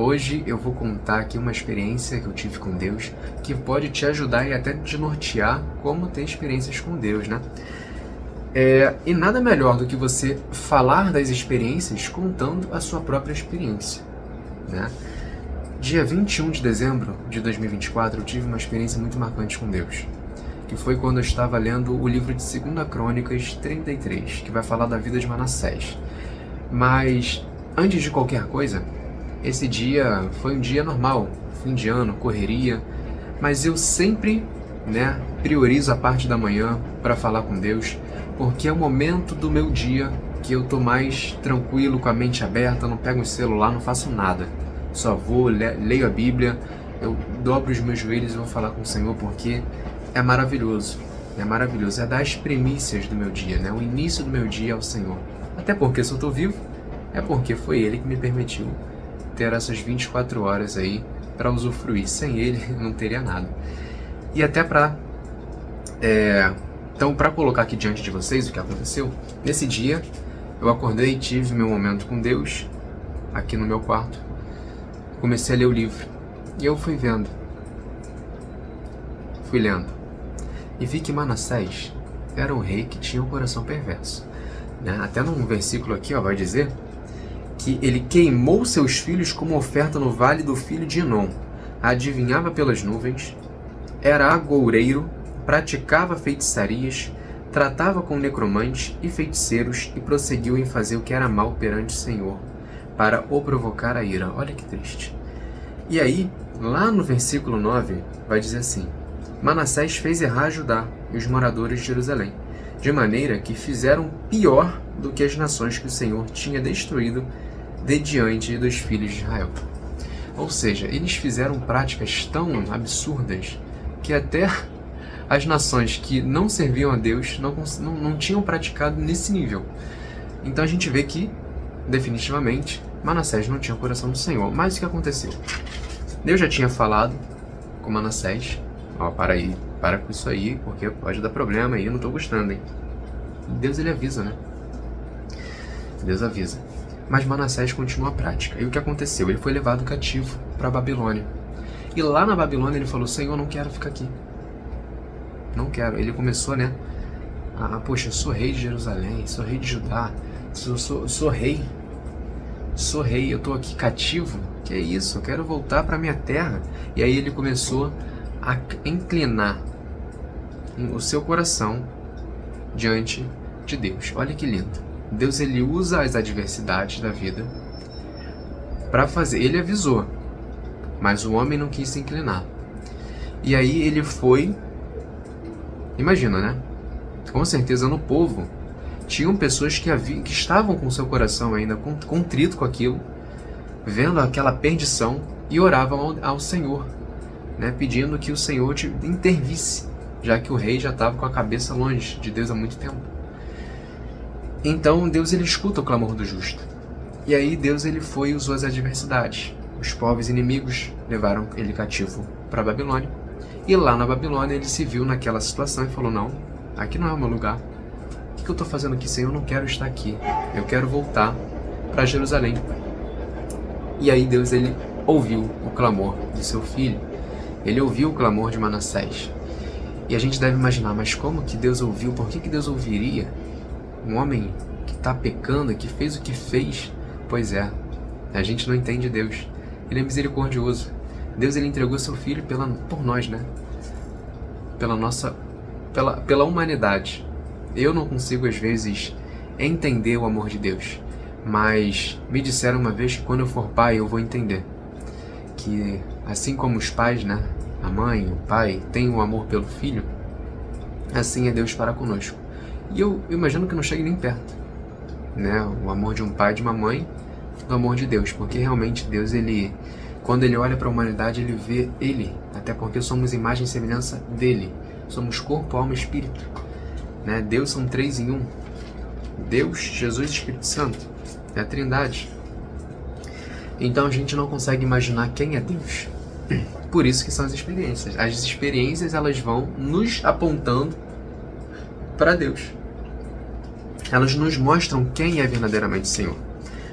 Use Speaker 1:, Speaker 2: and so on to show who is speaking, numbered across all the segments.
Speaker 1: Hoje eu vou contar aqui uma experiência que eu tive com Deus que pode te ajudar e até te nortear como ter experiências com Deus, né? E nada melhor do que você falar das experiências contando a sua própria experiência, né? Dia 21 de dezembro de 2024 eu tive uma experiência muito marcante com Deus, que foi quando eu estava lendo o livro de 2 Crônicas 33, que vai falar da vida de Manassés. Mas, antes de qualquer coisa, esse dia foi um dia normal, fim de ano, correria, mas eu sempre, priorizo a parte da manhã para falar com Deus, porque é o momento do meu dia que eu tô mais tranquilo, com a mente aberta, não pego o celular, não faço nada. Só vou, leio a Bíblia, eu dobro os meus joelhos e vou falar com o Senhor, porque é maravilhoso, é dar as primícias do meu dia, o início do meu dia ao Senhor. Até porque se eu tô vivo, é porque foi Ele que me permitiu ter essas 24 horas aí para usufruir. Sem Ele, não teria nada. E até então, para colocar aqui diante de vocês o que aconteceu, nesse dia eu acordei e tive meu momento com Deus, aqui no meu quarto. Comecei a ler o livro e eu fui lendo e vi que Manassés era um rei que tinha um coração perverso, Até num versículo aqui vai dizer que ele queimou seus filhos como oferta no vale do filho de Enom, adivinhava pelas nuvens, era agoureiro, praticava feitiçarias, tratava com necromantes e feiticeiros e prosseguiu em fazer o que era mal perante o Senhor, para o provocar a ira. Olha que triste. E aí, lá no versículo 9, vai dizer assim: Manassés fez errar Judá e os moradores de Jerusalém, de maneira que fizeram pior do que as nações que o Senhor tinha destruído de diante dos filhos de Israel. Ou seja, eles fizeram práticas tão absurdas que até as nações que não serviam a Deus não tinham praticado nesse nível. Então a gente vê que, definitivamente, Manassés não tinha o coração do Senhor. Mas o que aconteceu? Deus já tinha falado com Manassés: para com isso aí, porque pode dar problema aí, eu não tô gostando, hein? Deus, ele avisa, Deus avisa. Mas Manassés continua a prática. E o que aconteceu? Ele foi levado cativo para a Babilônia. E lá na Babilônia ele falou: Senhor, não quero ficar aqui. Não quero. Ele começou, poxa, eu sou rei de Jerusalém, sou rei de Judá, sou rei. Sou rei, eu tô aqui cativo. Que é isso? Eu quero voltar para minha terra. E aí ele começou a inclinar o seu coração diante de Deus. Olha que lindo. Deus, ele usa as adversidades da vida para fazer. Ele avisou, mas o homem não quis se inclinar. E aí ele foi. Imagina, Com certeza no povo tinham pessoas que estavam com seu coração ainda contrito com aquilo, vendo aquela perdição, e oravam ao Senhor, pedindo que o Senhor intervisse, já que o rei já estava com a cabeça longe de Deus há muito tempo. Então Deus, ele escuta o clamor do justo. E aí Deus, ele foi e usou as adversidades. Os povos inimigos levaram ele cativo para a Babilônia. E lá na Babilônia ele se viu naquela situação e falou: não, aqui não é o meu lugar. O que eu estou fazendo aqui, Senhor? Eu não quero estar aqui. Eu quero voltar para Jerusalém. E aí Deus, ele ouviu o clamor de seu filho. Ele ouviu o clamor de Manassés. E a gente deve imaginar: mas como que Deus ouviu? Por que Deus ouviria um homem que está pecando, que fez o que fez? Pois é, a gente não entende Deus. Ele é misericordioso. Deus, ele entregou seu filho por nós, pela humanidade. Eu não consigo, às vezes, entender o amor de Deus. Mas me disseram uma vez que quando eu for pai, eu vou entender. Que assim como os pais, a mãe, o pai, têm o amor pelo filho, assim é Deus para conosco. E eu imagino que não chegue nem perto, o amor de um pai e de uma mãe, do amor de Deus. Porque realmente Deus, quando ele olha para a humanidade, ele vê ele. Até porque somos imagem e semelhança dele. Somos corpo, alma e espírito. Deus são 3 em 1. Deus, Jesus e Espírito Santo. É a Trindade. Então a gente não consegue imaginar quem é Deus. Por isso que são as experiências. As experiências, elas vão nos apontando para Deus. Elas nos mostram quem é verdadeiramente o Senhor.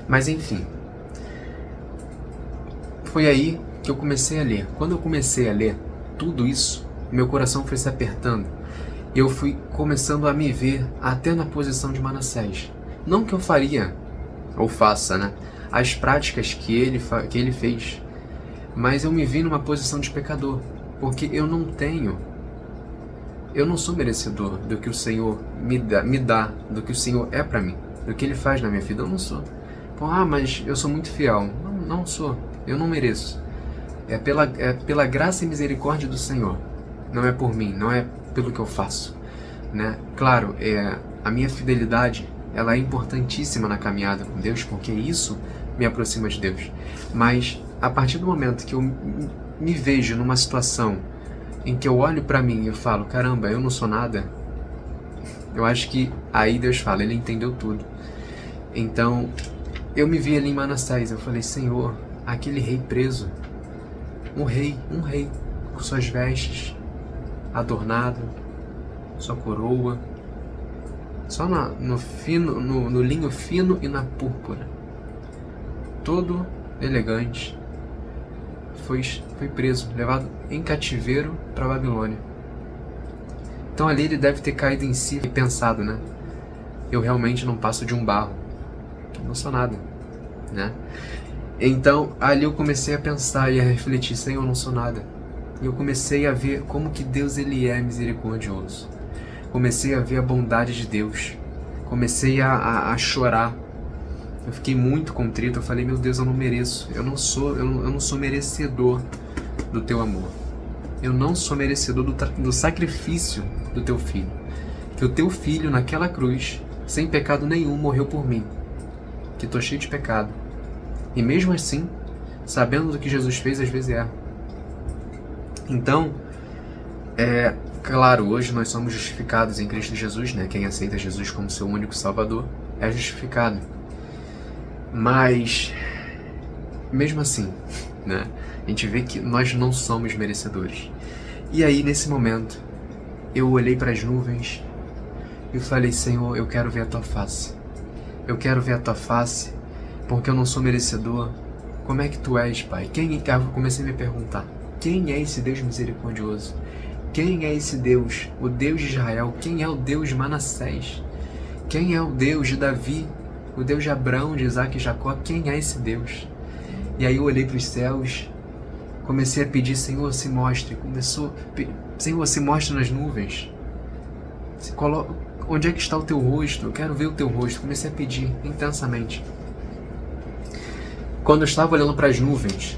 Speaker 1: Mas enfim, foi aí que eu comecei a ler. Quando eu comecei a ler tudo isso, meu coração foi se apertando. Eu fui começando a me ver até na posição de Manassés. Não que eu faria, ou faça, né, as práticas que ele fez, mas eu me vi numa posição de pecador, porque eu não sou merecedor do que o Senhor me dá, do que o Senhor é para mim, do que Ele faz na minha vida. Eu não sou. Mas eu sou muito fiel. Não sou. Eu não mereço. É pela graça e misericórdia do Senhor. Não é por mim, não é pelo que eu faço, né? Claro, a minha fidelidade, ela é importantíssima na caminhada com Deus, porque isso me aproxima de Deus. Mas a partir do momento que eu me vejo numa situação em que eu olho pra mim e eu falo, caramba, eu não sou nada, eu acho que aí Deus fala, Ele entendeu tudo. Então, eu me vi ali em Manassés, eu falei, Senhor, aquele rei preso, um rei, com suas vestes, adornado, sua coroa, só no linho fino e na púrpura, todo elegante, foi preso, levado em cativeiro para Babilônia. Então ali ele deve ter caído em si e pensado, né? Eu realmente não passo de um barro, não sou nada, né? Então ali eu comecei a pensar e a refletir, Senhor, eu não sou nada. E eu comecei a ver como que Deus ele é misericordioso. Comecei a ver a bondade de Deus. Comecei a chorar. Eu fiquei muito contrito. Eu falei, meu Deus, eu não mereço. Eu não sou merecedor do teu amor. Eu não sou merecedor do sacrifício do teu filho. Que o teu filho naquela cruz, sem pecado nenhum, morreu por mim. Que estou cheio de pecado. E mesmo assim, sabendo do que Jesus fez, às vezes erro. Então, claro, hoje nós somos justificados em Cristo Jesus, né? Quem aceita Jesus como seu único Salvador é justificado. Mas, mesmo assim, né? A gente vê que nós não somos merecedores. E aí, nesse momento, eu olhei para as nuvens e falei, Senhor, eu quero ver a tua face. Eu quero ver a tua face, porque eu não sou merecedor. Como é que tu és, Pai? Eu comecei a me perguntar. Quem é esse Deus misericordioso? Quem é esse Deus? O Deus de Israel? Quem é o Deus de Manassés? Quem é o Deus de Davi? O Deus de Abraão, de Isaac e Jacó? Quem é esse Deus? E aí eu olhei para os céus, comecei a pedir, Senhor, se mostre. Senhor, se mostre nas nuvens. Onde é que está o teu rosto? Eu quero ver o teu rosto. Comecei a pedir intensamente. Quando eu estava olhando para as nuvens,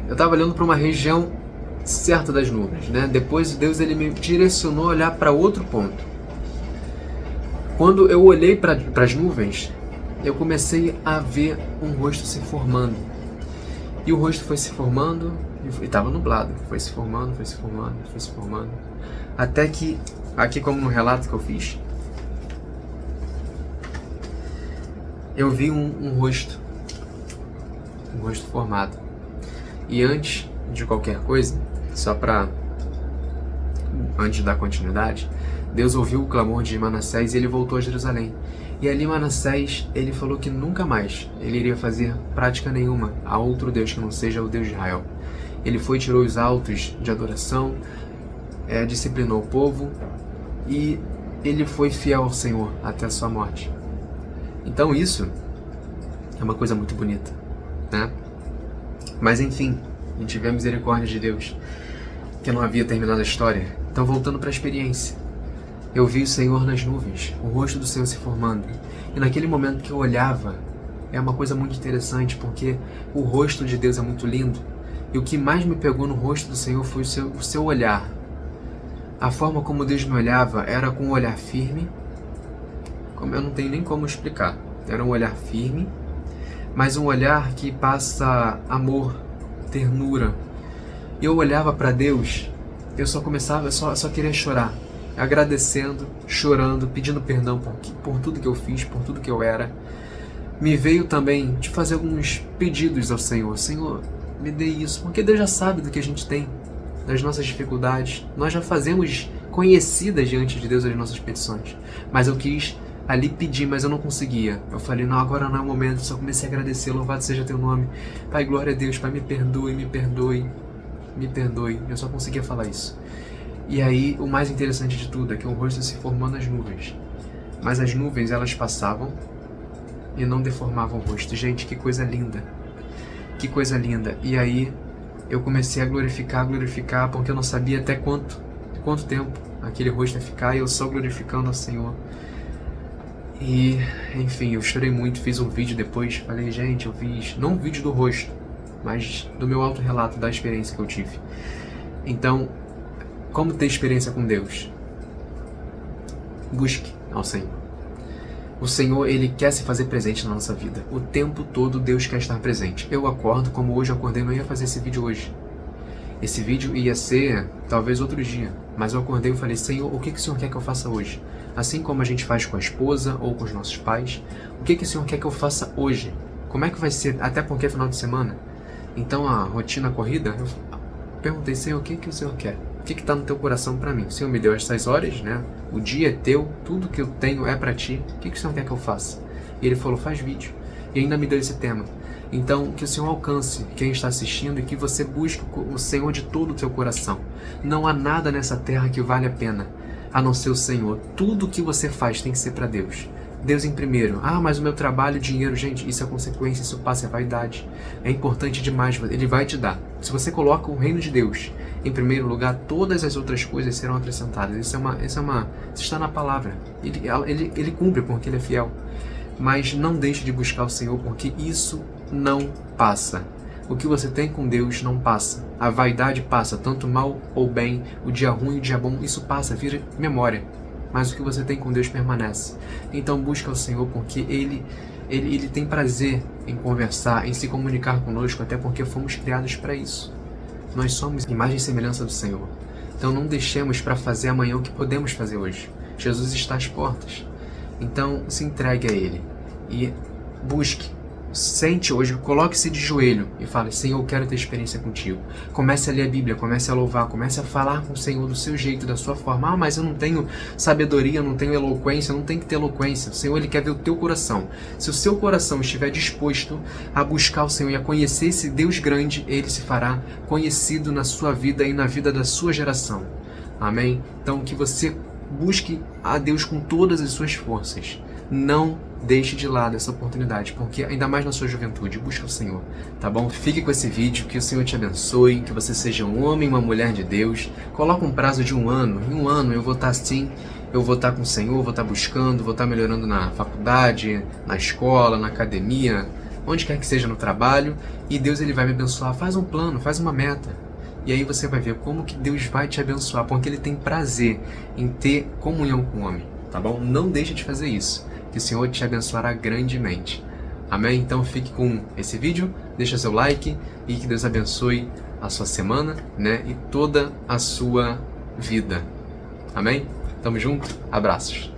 Speaker 1: eu estava olhando para uma região certa das nuvens, né? Depois Deus ele me direcionou a olhar para outro ponto. Quando eu olhei para as nuvens, eu comecei a ver um rosto se formando. E o rosto foi se formando e estava nublado. Foi se formando, foi se formando, foi se formando. Até que, aqui como no relato que eu fiz, eu vi um rosto formado. E antes de qualquer coisa, antes de dar continuidade, Deus ouviu o clamor de Manassés e ele voltou a Jerusalém. E ali Manassés, ele falou que nunca mais ele iria fazer prática nenhuma a outro Deus que não seja o Deus de Israel. Ele foi e tirou os altos de adoração, disciplinou o povo e ele foi fiel ao Senhor até a sua morte. Então isso é uma coisa muito bonita, né? Mas enfim, a gente vê a misericórdia de Deus, que não havia terminado a história. Então voltando para a experiência, eu vi o Senhor nas nuvens, o rosto do Senhor se formando. E naquele momento que eu olhava, é uma coisa muito interessante, porque o rosto de Deus é muito lindo. E o que mais me pegou no rosto do Senhor foi o seu olhar. A forma como Deus me olhava era com um olhar firme, como eu não tenho nem como explicar. Era um olhar firme, mas um olhar que passa amor, ternura. E eu olhava para Deus, eu só queria chorar, agradecendo, chorando, pedindo perdão por tudo que eu fiz, por tudo que eu era. Me veio também de fazer alguns pedidos ao Senhor. Senhor, me dê isso, porque Deus já sabe do que a gente tem, das nossas dificuldades. Nós já fazemos conhecidas diante de Deus as nossas petições, mas eu quis ali pedi, mas eu não conseguia. Eu falei, não, agora não é o momento. Só comecei a agradecer, louvado seja teu nome. Pai, glória a Deus, Pai, me perdoe, me perdoe, me perdoe. Eu só conseguia falar isso. E aí, o mais interessante de tudo é que o rosto se formou nas nuvens. Mas as nuvens, elas passavam e não deformavam o rosto. Gente, que coisa linda. Que coisa linda. E aí, eu comecei a glorificar, porque eu não sabia até quanto tempo aquele rosto ia ficar, e eu só glorificando ao Senhor. E, enfim, eu chorei muito, fiz um vídeo depois, falei, gente, eu fiz, não um vídeo do rosto, mas do meu autorrelato, da experiência que eu tive. Então, como ter experiência com Deus? Busque ao Senhor. O Senhor, Ele quer se fazer presente na nossa vida. O tempo todo Deus quer estar presente. Eu acordo, como hoje eu acordei, não ia fazer esse vídeo hoje. Esse vídeo ia ser, talvez, outro dia. Mas eu acordei e falei, Senhor, o que o Senhor quer que eu faça hoje? Assim como a gente faz com a esposa ou com os nossos pais. O que o Senhor quer que eu faça hoje? Como é que vai ser? Até porque é final de semana. Então, a rotina corrida, eu perguntei, Senhor, o que o Senhor quer? O que está no teu coração para mim? O Senhor me deu essas horas, né? O dia é teu, tudo que eu tenho é para ti. O que o Senhor quer que eu faça? E Ele falou, faz vídeo. E ainda me deu esse tema. Então, que o Senhor alcance quem está assistindo e que você busque o Senhor de todo o teu coração. Não há nada nessa terra que vale a pena, a não ser o Senhor. Tudo que você faz tem que ser para Deus. Deus em primeiro. Ah, mas o meu trabalho, dinheiro, gente, isso é consequência, isso passa, é vaidade. É importante demais, Ele vai te dar. Se você coloca o reino de Deus em primeiro lugar, todas as outras coisas serão acrescentadas. Isso está na palavra. Ele cumpre porque Ele é fiel. Mas não deixe de buscar o Senhor, porque isso não passa. O que você tem com Deus não passa. A vaidade passa, tanto mal ou bem, o dia ruim e o dia bom, isso passa, vira memória. Mas o que você tem com Deus permanece. Então busca o Senhor, porque Ele tem prazer em conversar, em se comunicar conosco, até porque fomos criados para isso. Nós somos imagem e semelhança do Senhor. Então não deixemos para fazer amanhã o que podemos fazer hoje. Jesus está às portas. Então se entregue a Ele e busque. Sente hoje, coloque-se de joelho e fale, Senhor, eu quero ter experiência contigo. Comece a ler a Bíblia, comece a louvar, comece a falar com o Senhor do seu jeito, da sua forma. Ah, mas eu não tenho sabedoria, eu não tenho eloquência, não tem que ter eloquência. O Senhor, Ele quer ver o teu coração. Se o seu coração estiver disposto a buscar o Senhor e a conhecer esse Deus grande, Ele se fará conhecido na sua vida e na vida da sua geração. Amém? Então que você busque a Deus com todas as suas forças. Não deixe de lado essa oportunidade, porque ainda mais na sua juventude, busca o Senhor, tá bom? Fique com esse vídeo, que o Senhor te abençoe, que você seja um homem e uma mulher de Deus. Coloca um prazo de 1 ano, em 1 ano eu vou estar assim, eu vou estar com o Senhor, vou estar buscando, vou estar melhorando na faculdade, na escola, na academia, onde quer que seja no trabalho, e Deus Ele vai me abençoar. Faz um plano, faz uma meta. E aí você vai ver como que Deus vai te abençoar, porque Ele tem prazer em ter comunhão com o homem, tá bom? Não deixe de fazer isso, que o Senhor te abençoará grandemente. Amém? Então fique com esse vídeo, deixa seu like e que Deus abençoe a sua semana, né? E toda a sua vida. Amém? Tamo junto? Abraços.